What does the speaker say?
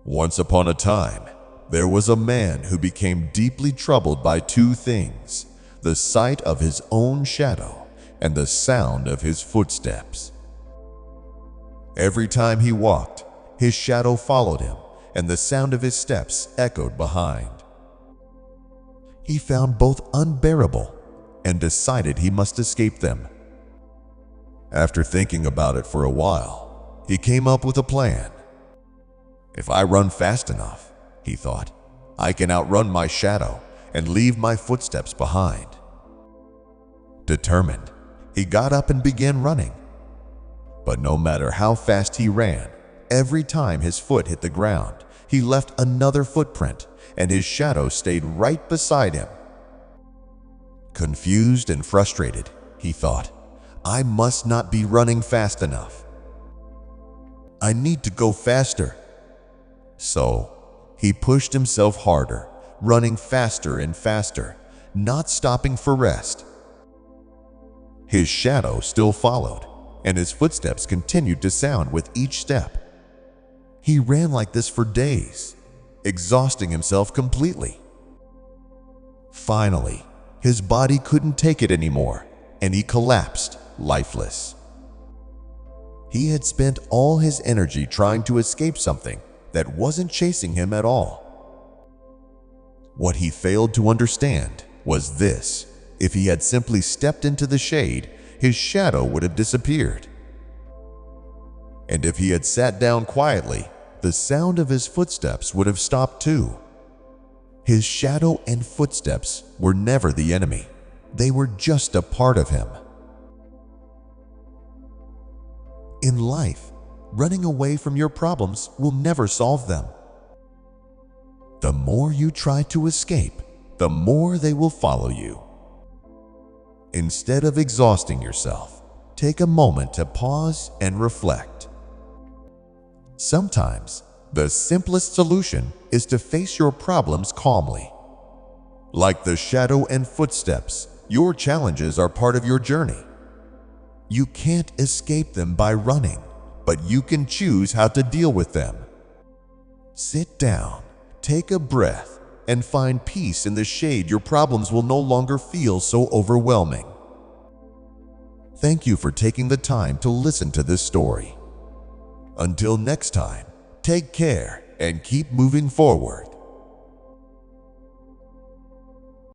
Once upon a time, there was a man who became deeply troubled by two things: the sight of his own shadow and the sound of his footsteps. Every time he walked, his shadow followed him, and the sound of his steps echoed behind. He found both unbearable and decided he must escape them. After thinking about it for a while, he came up with a plan. If I run fast enough, he thought, I can outrun my shadow and leave my footsteps behind. Determined, he got up and began running. But no matter how fast he ran, every time his foot hit the ground, he left another footprint, and his shadow stayed right beside him. Confused and frustrated, he thought, I must not be running fast enough. I need to go faster. So, he pushed himself harder, running faster and faster, not stopping for rest. His shadow still followed, and his footsteps continued to sound with each step. He ran like this for days, exhausting himself completely. Finally, his body couldn't take it anymore, and he collapsed, lifeless. He had spent all his energy trying to escape something that wasn't chasing him at all. What he failed to understand was this: if he had simply stepped into the shade, his shadow would have disappeared. And if he had sat down quietly, the sound of his footsteps would have stopped too. His shadow and footsteps were never the enemy. They were just a part of him. In life, running away from your problems will never solve them. The more you try to escape, the more they will follow you. Instead of exhausting yourself, take a moment to pause and reflect. Sometimes, the simplest solution is to face your problems calmly. Like the shadow and footsteps, your challenges are part of your journey. You can't escape them by running, but you can choose how to deal with them. Sit down, take a breath, and find peace in the shade. Your problems will no longer feel so overwhelming. Thank you for taking the time to listen to this story. Until next time, take care and keep moving forward.